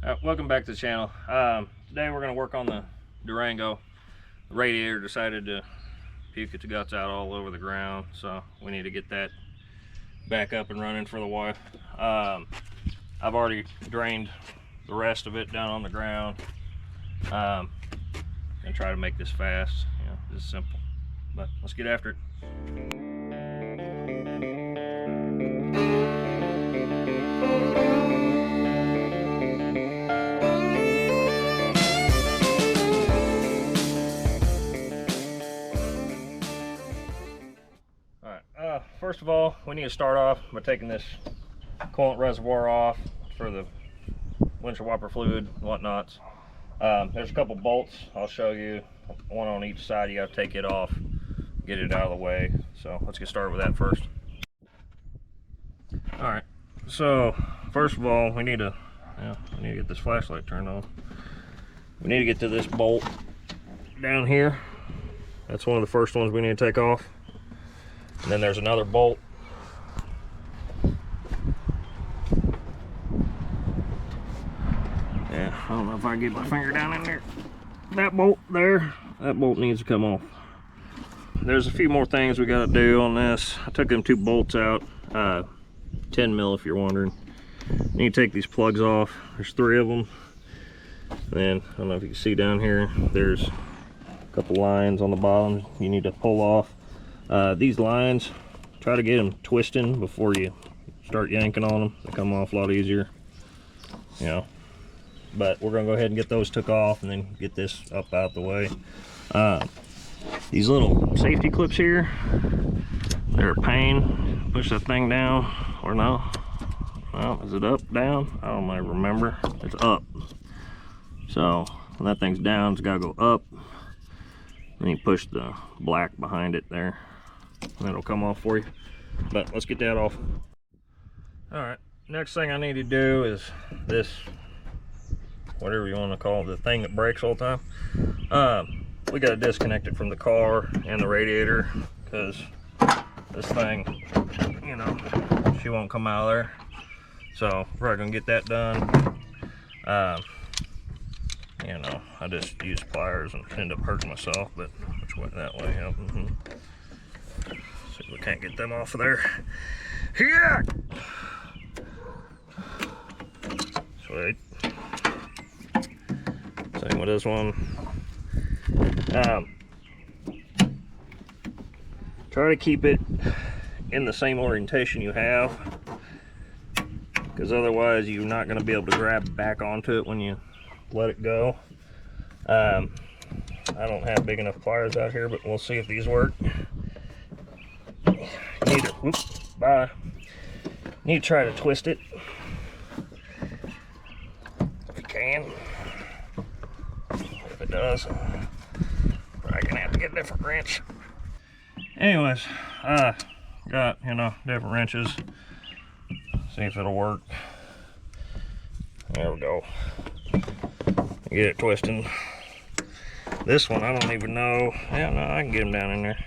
Welcome back to the channel. Today we're going to work on the Durango. The radiator decided to puke its guts out all over the ground, so we need to get that back up and running for the wife. I've already drained the rest of it down on the ground, and try to make this fast. You know, just simple. But let's get after it. First of all, we need to start off by taking this coolant reservoir off for the windshield wiper fluid and whatnots. There's a couple bolts I'll show you, one on each side. You got to take it off, get it out of the way. So let's get started with that first. All right, so first of all, we need to get this flashlight turned on. We need to get to this bolt down here. That's one of the first ones we need to take off. And then there's another bolt. Yeah, I don't know if I can get my finger down in there. That bolt there, that bolt needs to come off. There's a few more things we got to do on this. I took them two bolts out, 10 mil if you're wondering. You need to take these plugs off. There's 3 of them. And then, I don't know if you can see down here, there's a couple lines on the bottom you need to pull off. These lines, try to get them twisting before you start yanking on them. They come off a lot easier, you know. But we're gonna go ahead and get those took off and then get this up out the way. These little safety clips here, they're a pain. Push that thing down, or no? Well, is it up, down? I don't remember. It's up. So when that thing's down, it's gotta go up. Then you push the black behind it there, and it'll come off for you. But let's get that off. All right, next thing I need to do is this, whatever you want to call it, the thing that breaks all the time. We got to disconnect it from the car and the radiator, because this thing, you know, she won't come out of there. So we're probably gonna get that done. You know, I just use pliers and end up hurting myself, but which went that way. Yep. See if we can't get them off of there. Yeah. Sweet. Same with this one. Try to keep it in the same orientation you have, because otherwise you're not going to be able to grab back onto it when you let it go. I don't have big enough pliers out here, but we'll see if these work. Need to try to twist it if you can. If it does, I'm gonna have to get a different wrench. Anyways, got, you know, different wrenches. See if it'll work. There we go. Get it twisting. This one, I don't even know. Yeah, no, I can get them down in there.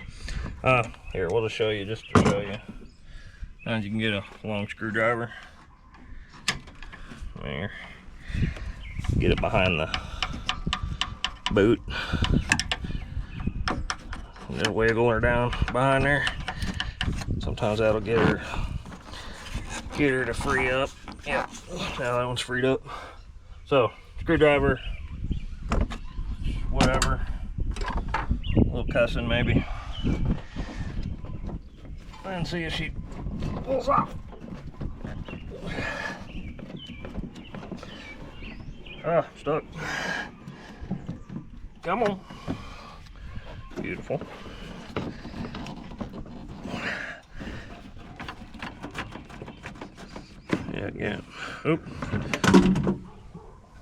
Here, we'll just show you, just to show you. And you can get a long screwdriver. There. Get it behind the boot. And just wiggle her down behind there. Sometimes that'll get her to free up. Yeah, now that one's freed up. So, screwdriver, whatever, a little cussing maybe, and see if she pulls off. Ah, stuck. Come on. Beautiful. Yeah, again. Oop.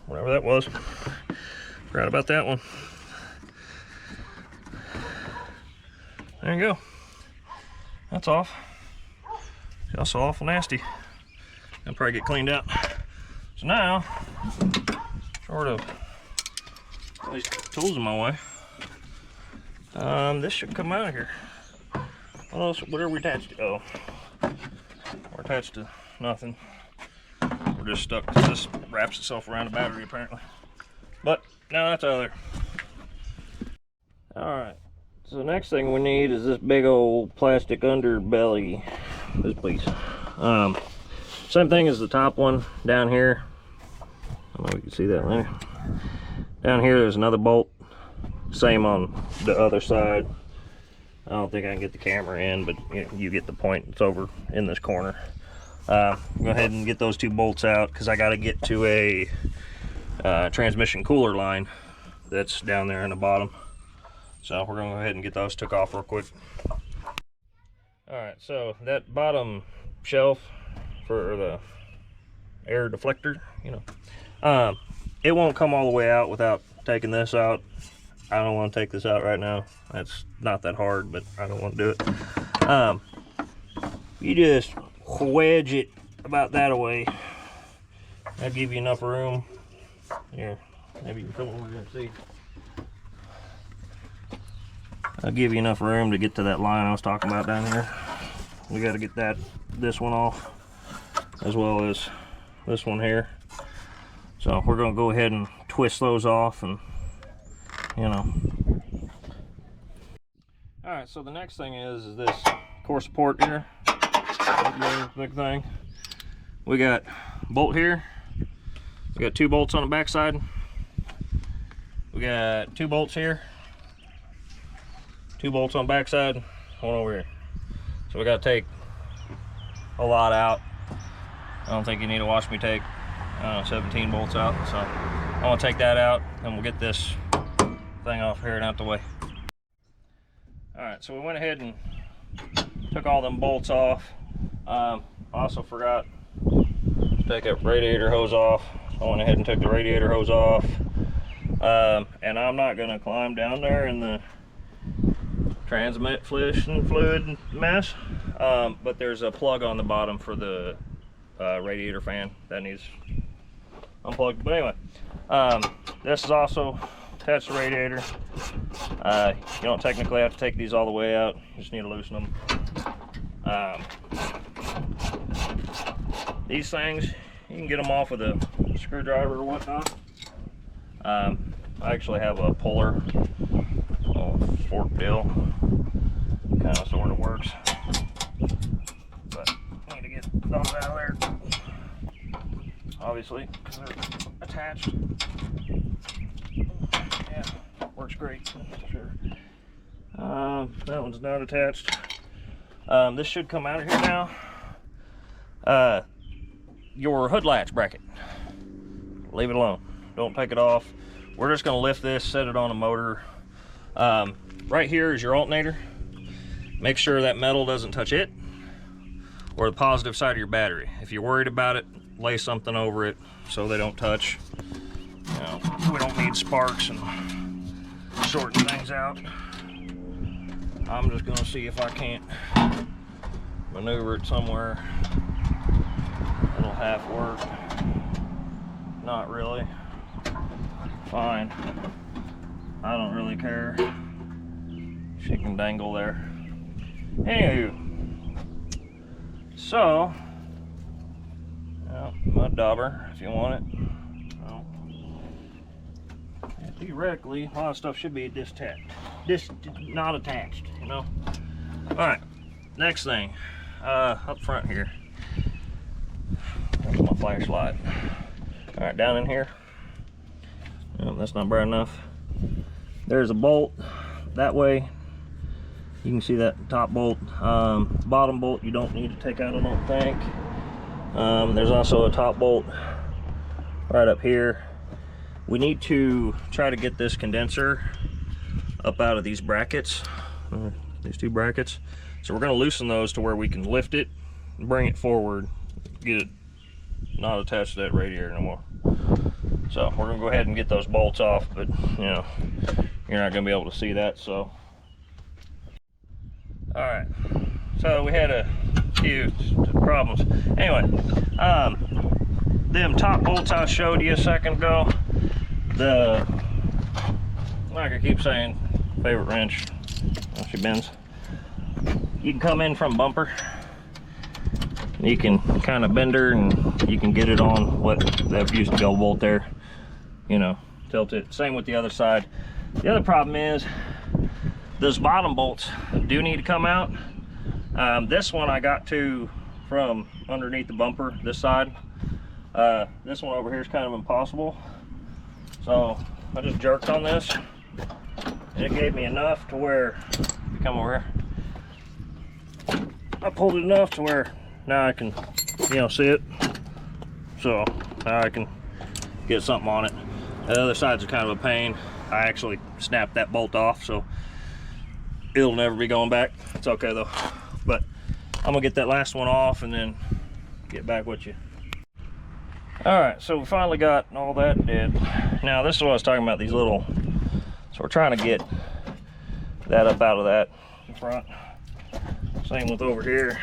Whatever that was. Forgot about that one. There you go. That's off. That's awful nasty. I'll probably get cleaned out. So now, short of all these tools in my way, this should come out of here. What else? What are we attached to? Oh, we're attached to nothing. We're just stuck because this wraps itself around the battery apparently. But now that's out of there. Alright, so the next thing we need is this big old plastic underbelly. This piece. Same thing as the top one down here. I don't know if you can see that there. Down here there's another bolt. Same on the other side. I don't think I can get the camera in, but you get the point. It's over in this corner. Go ahead and get those two bolts out because I got to get to a transmission cooler line that's down there in the bottom. So we're going to go ahead and get those took off real quick. Alright, so that bottom shelf for the air deflector, it won't come all the way out without taking this out. I don't want to take this out right now. That's not that hard, but I don't want to do it. You just wedge it about that away. That'll give you enough room. Here, maybe you can come over here and see. I'll give you enough room to get to that line I was talking about down here. We got to get this one off, as well as this one here. So we're going to go ahead and twist those off, and Alright, so the next thing is this core support here. Big thing. We got a bolt here. We got 2 bolts on the back side. We got 2 bolts here. 2 bolts on the back side, one over here. So we got to take a lot out. I don't think you need to watch me take 17 bolts out. So I want to take that out, and we'll get this thing off here and out the way. Alright, so we went ahead and took all them bolts off. Also forgot to take that radiator hose off. I went ahead and took the radiator hose off. And I'm not going to climb down there in the transmission fluid mess. But there's a plug on the bottom for the radiator fan that needs unplugged. But anyway, this is also attached to the radiator. You don't technically have to take these all the way out. You just need to loosen them. These things, you can get them off with a screwdriver or whatnot. I actually have a puller, fork deal, kind of sort of works. But I need to get those out of there, obviously, because they're attached. Yeah, works great, sure. That one's not attached. This should come out of here now. Your hood latch bracket, leave it alone. Don't take it off. We're just going to lift this, set it on a motor. Right here is your alternator. Make sure that metal doesn't touch it or the positive side of your battery. If you're worried about it, lay something over it so they don't touch. We don't need sparks and shorting things out. I'm just going to see if I can't maneuver it somewhere. It'll half work. Not really. Fine. I don't really care. She can dangle there. Anywho. So, mud dauber if you want it. Theoretically, a lot of stuff should be not attached, Alright, next thing, up front here. That's my flashlight. Alright, down in here. That's not bright enough. There's a bolt that way. You can see that top bolt. Bottom bolt you don't need to take out, I don't think. There's also a top bolt right up here. We need to try to get this condenser up out of these brackets, these 2 brackets. So we're going to loosen those to where we can lift it, bring it forward, get it not attached to that radiator no more. So we're going to go ahead and get those bolts off, but you're not going to be able to see that. So alright, so we had a few problems. Anyway, them top bolts I showed you a second ago, like I keep saying, favorite wrench, she bends. You can come in from bumper. you can kind of bend her and you can get it on what that used to go bolt there, you know, tilt it. Same with the other side. The other problem is those bottom bolts do need to come out. This one I got to from underneath the bumper, this side. This one over here is kind of impossible. So I just jerked on this and it gave me enough to where, come over here, I pulled it enough to where now I can, you know, see it. So now I can get something on it. The other side's kind of a pain. I actually snapped that bolt off, so it'll never be going back. It's okay though. But I'm gonna get that last one off and then get back with you. All right, so we finally got all that dead. Now this is what I was talking about, these little, so we're trying to get that up out of that in front. Same with over here.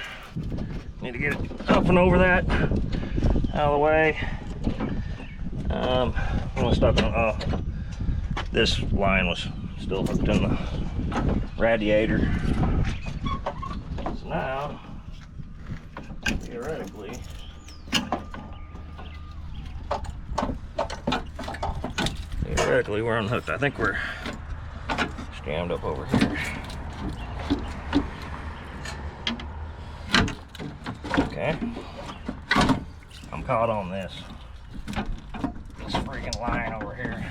Need to get it up and over that, out of the way. I'm gonna stuck on, oh, this line was still hooked in the radiator. So now, theoretically, we're unhooked. I think we're jammed up over here. Okay. I'm caught on this freaking line over here.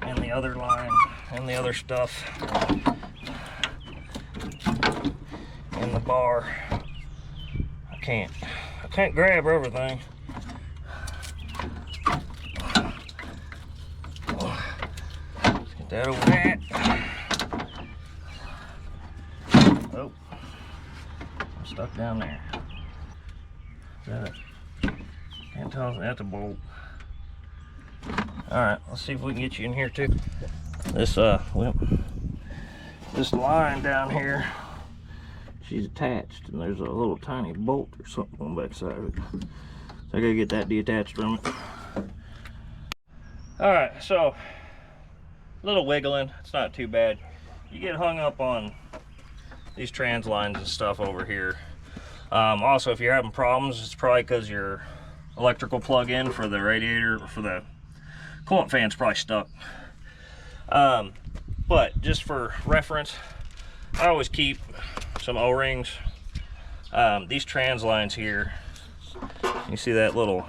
And the other line, and the other stuff. And the bar. I can't grab everything. Get that over that. Oh, I'm stuck down there. Can't tell if that's a bolt. All right, let's see if we can get you in here too. This well, this line down here, she's attached, and there's a little tiny bolt or something on the back side of it. So I gotta get that detached from it. All right, so a little wiggling. It's not too bad. You get hung up on these trans lines and stuff over here. Also, if you're having problems, it's probably because your electrical plug-in for the radiator, for the coolant fan's probably stuck. But just for reference, I always keep some O-rings. These trans lines here, you see that little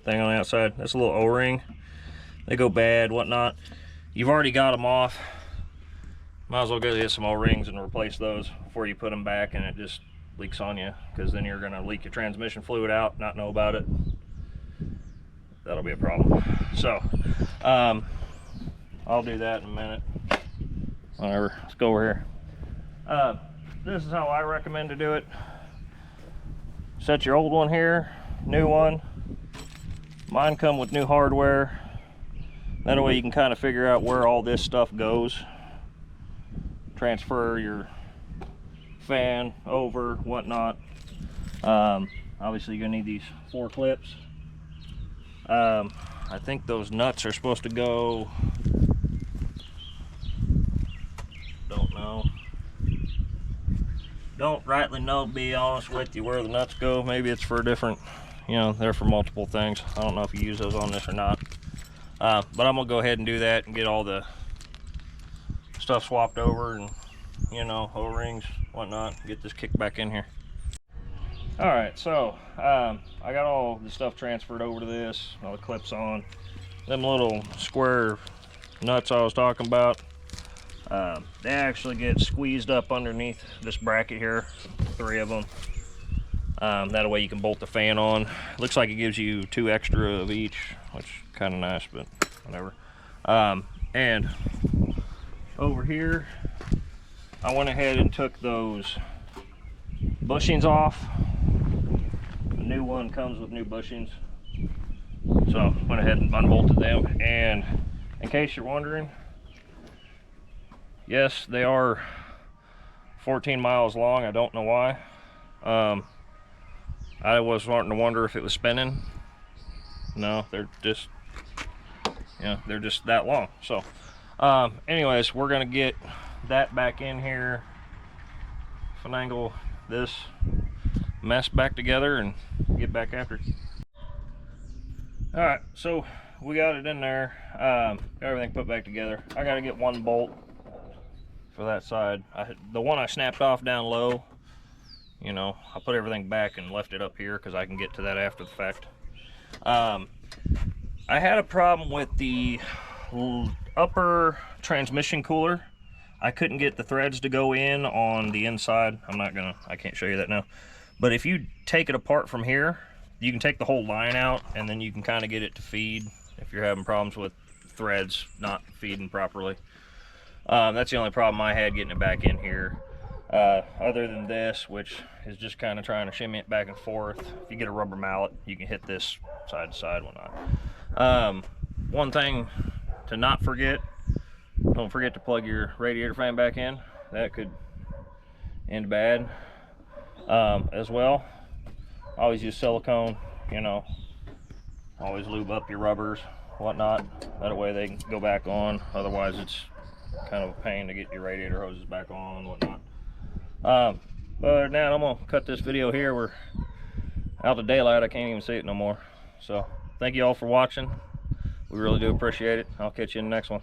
thing on the outside? That's a little O-ring. They go bad, whatnot. You've already got them off. Might as well go get some O-rings and replace those before you put them back and it just leaks on you, because then you're gonna leak your transmission fluid out, not know about it. That'll be a problem. So I'll do that in a minute. Whatever, let's go over here. This is how I recommend to do it. Set your old one here, new one. Mine come with new hardware. That way you can kind of figure out where all this stuff goes. Transfer your fan over, whatnot. Obviously you're gonna need these 4 clips. I think those nuts are supposed to go, don't know. Don't rightly know, to be honest with you, where the nuts go. Maybe it's for a different, you know, they're for multiple things. I don't know if you use those on this or not. But I'm gonna go ahead and do that and get all the stuff swapped over and, you know, O-rings, whatnot, get this kicked back in here. All right, so I got all the stuff transferred over to this, all the clips on. Them little square nuts I was talking about, they actually get squeezed up underneath this bracket here, 3 of them. That way you can bolt the fan on. Looks like it gives you 2 extra of each, which kind of nice, but whatever. And over here, I went ahead and took those bushings off. The new one comes with new bushings, so went ahead and unbolted them. And in case you're wondering, yes, they are 14 miles long. I don't know why. I was starting to wonder if it was spinning. No, they're just, yeah, they're just that long. So anyways, we're gonna get that back in here, finagle this mess back together and get back after it. All right, so we got it in there, got everything put back together. I got to get one bolt for that side. The one I snapped off down low, you know, I put everything back and left it up here because I can get to that after the fact. I had a problem with the upper transmission cooler. I couldn't get the threads to go in on the inside. I can't show you that now. But if you take it apart from here, you can take the whole line out and then you can kind of get it to feed if you're having problems with threads not feeding properly. That's the only problem I had getting it back in here. Other than this, which is just kind of trying to shimmy it back and forth. If you get a rubber mallet, you can hit this side to side, whatnot. One thing to not forget, don't forget to plug your radiator fan back in. That could end bad. As well, always use silicone, you know, always lube up your rubbers, whatnot. That way they can go back on. Otherwise it's kind of a pain to get your radiator hoses back on, whatnot. But other than that, I'm gonna cut this video here. We're out of daylight, I can't even see it no more. So thank you all for watching. We really do appreciate it. I'll catch you in the next one.